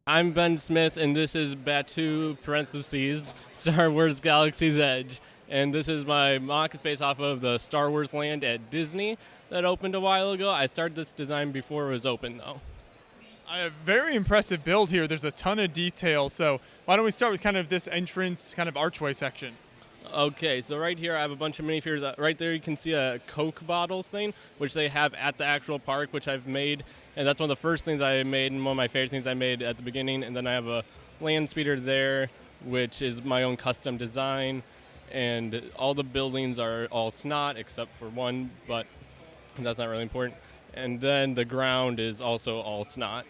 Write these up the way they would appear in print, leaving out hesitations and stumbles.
I'm Ben Smith, and this is Batuu, parentheses, Star Wars Galaxy's Edge. And this is my mock. It's based off of the Star Wars land at Disney that opened a while ago. I started this design before it was open, though. A very impressive build here. There's a ton of detail. So why don't we start with kind of this entrance kind of archway section? Okay, so right here I have a bunch of minifigures. Right there you can see a Coke bottle thing, which they have at the actual park, which I've made. And that's one of the first things I made and one of my favorite things I made at the beginning. And then I have a land speeder there, which is my own custom design. And all the buildings are all snot except for one, but that's not really important. And then the ground is also all snot.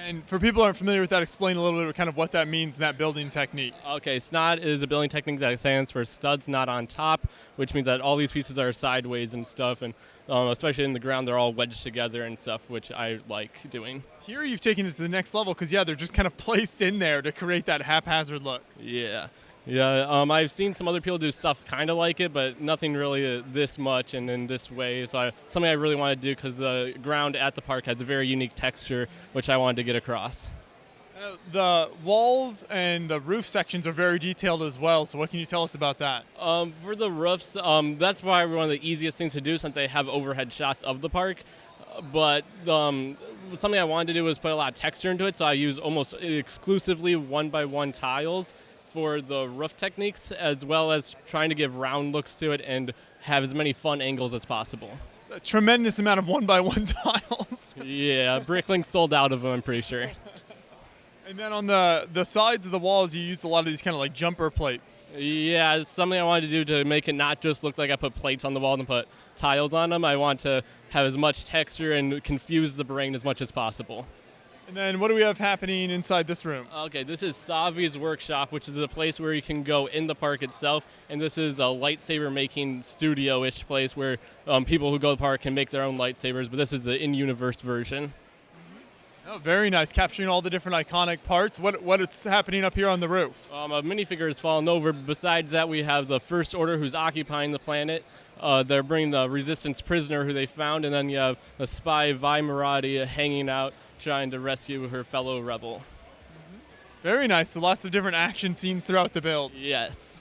And for people who aren't familiar with that, explain a little bit of kind of what that means in that building technique. Okay, snot is a building technique that stands for studs not on top, which means that all these pieces are sideways and stuff, and especially in the ground, they're all wedged together and stuff, which I like doing. Here you've taken it to the next level because, yeah, they're just kind of placed in there to create that haphazard look. Yeah. I've seen some other people do stuff kind of like it, but nothing really this much and in this way. So something I really want to do because the ground at the park has a very unique texture, which I wanted to get across. The walls and the roof sections are very detailed as well. So what can you tell us about that? For the roofs, that's probably one of the easiest things to do since they have overhead shots of the park. But something I wanted to do was put a lot of texture into it, so I use almost exclusively one-by-one tiles for the roof techniques, as well as trying to give round looks to it and have as many fun angles as possible. It's a tremendous amount of one-by-one tiles. Yeah, Bricklink sold out of them, I'm pretty sure. And then on the sides of the walls, you used a lot of these kind of like jumper plates. Yeah, it's something I wanted to do to make it not just look like I put plates on the wall and put tiles on them. I want to have as much texture and confuse the brain as much as possible. And then what do we have happening inside this room? Okay, this is Savi's workshop, which is a place where you can go in the park itself. And this is a lightsaber making studio-ish place where people who go to the park can make their own lightsabers, but this is the in-universe version. Oh, very nice, capturing all the different iconic parts. What is happening up here on the roof? A minifigure is fallen over. Besides that, we have the First Order who's occupying the planet. They're bringing the Resistance prisoner who they found, and then you have the spy Vi Maradi hanging out, trying to rescue her fellow rebel. Very nice. So lots of different action scenes throughout the build. Yes.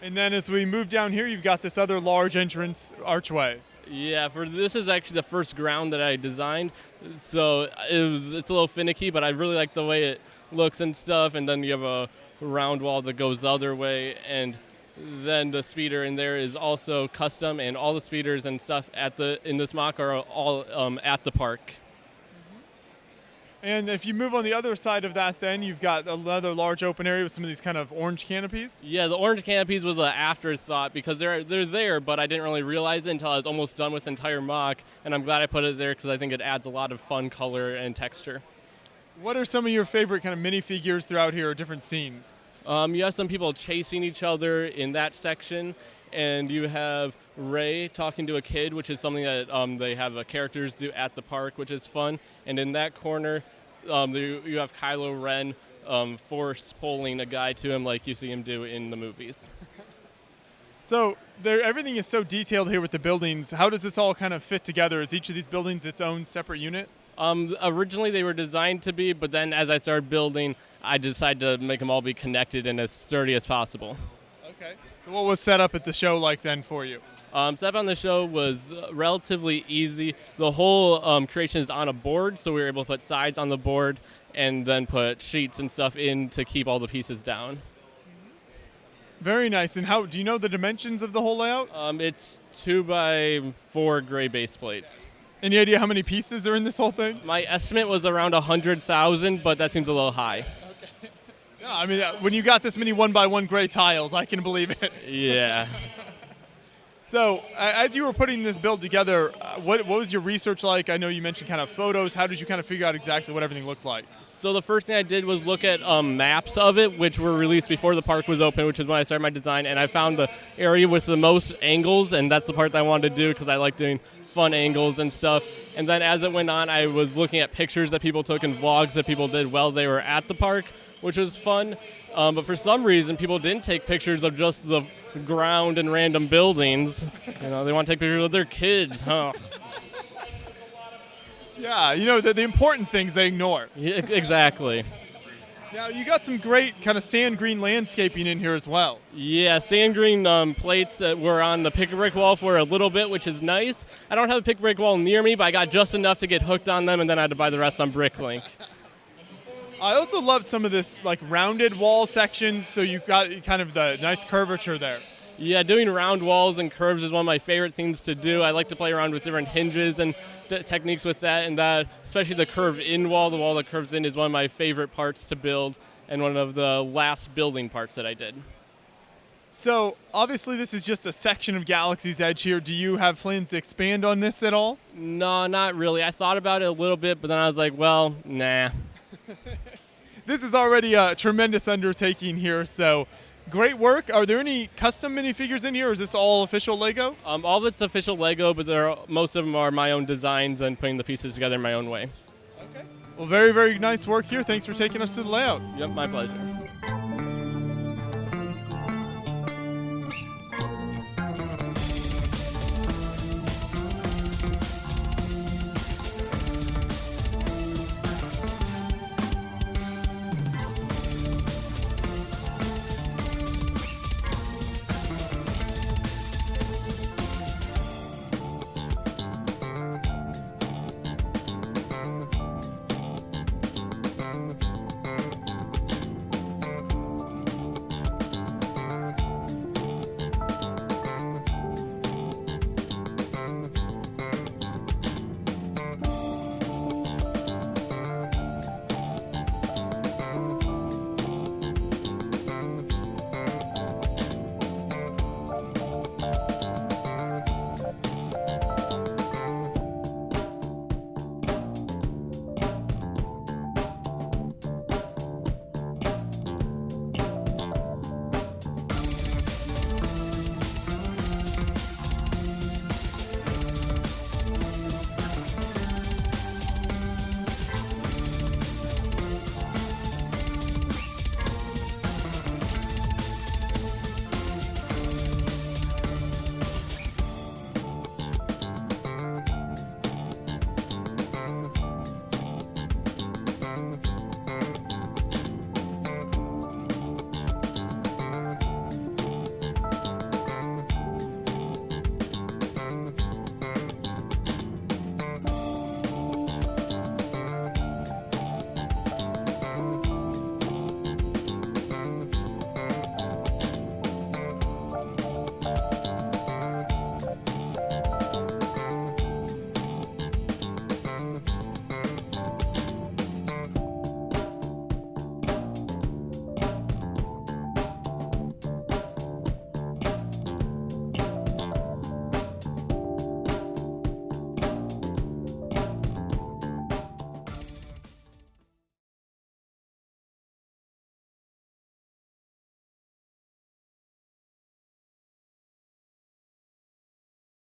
And then as we move down here, you've got this other large entrance archway. Yeah, this is actually the first ground that I designed, so it's a little finicky, but I really like the way it looks and stuff. And then you have a round wall that goes the other way, and then the speeder in there is also custom, and all the speeders and stuff in this mock are all at the park. And if you move on the other side of that, then you've got another large open area with some of these kind of orange canopies. Yeah, the orange canopies was an afterthought because they're there, but I didn't really realize it until I was almost done with the entire mock, and I'm glad I put it there because I think it adds a lot of fun color and texture. What are some of your favorite kind of minifigures throughout here or different scenes? You have some people chasing each other in that section, and you have Rey talking to a kid, which is something that they have characters do at the park, which is fun. And in that corner, you have Kylo Ren force pulling a guy to him like you see him do in the movies. So everything is so detailed here with the buildings. How does this all kind of fit together? Is each of these buildings its own separate unit? Originally they were designed to be, but then as I started building, I decided to make them all be connected and as sturdy as possible. Okay. So what was set up at the show like then for you? Setup on the show was relatively easy. The whole creation is on a board, so we were able to put sides on the board and then put sheets and stuff in to keep all the pieces down. Very nice. And how do you know the dimensions of the whole layout? It's 2x4 gray base plates. Any idea how many pieces are in this whole thing? My estimate was around 100,000, but that seems a little high. Okay. Yeah, I mean, when you got this many one-by-one gray tiles, I can believe it. Yeah. So, as you were putting this build together, what was your research like? I know you mentioned kind of photos. How did you kind of figure out exactly what everything looked like? So the first thing I did was look at maps of it, which were released before the park was open, which is when I started my design, and I found the area with the most angles, and that's the part that I wanted to do because I like doing fun angles and stuff. And then as it went on, I was looking at pictures that people took and vlogs that people did while they were at the park, which was fun. But for some reason, people didn't take pictures of just the ground and random buildings. They want to take pictures of their kids, huh? Yeah, the important things they ignore. Yeah, exactly. Now, you got some great kind of sand green landscaping in here as well. Yeah, sand green plates that were on the pick-a-brick wall for a little bit, which is nice. I don't have a pick-a-brick wall near me, but I got just enough to get hooked on them, and then I had to buy the rest on Bricklink. I also loved some of this like rounded wall sections, so you've got kind of the nice curvature there. Yeah, doing round walls and curves is one of my favorite things to do. I like to play around with different hinges and techniques with that, and that, especially the curve-in wall, the wall that curves in, is one of my favorite parts to build, and one of the last building parts that I did. So, obviously, this is just a section of Galaxy's Edge here. Do you have plans to expand on this at all? No, not really. I thought about it a little bit, but then I was like, well, nah. This is already a tremendous undertaking here, so great work. Are there any custom minifigures in here, or is this all official Lego? All of it's official Lego, but most of them are my own designs and putting the pieces together in my own way. Okay. Well, very, very nice work here. Thanks for taking us through the layout. Yep, my pleasure.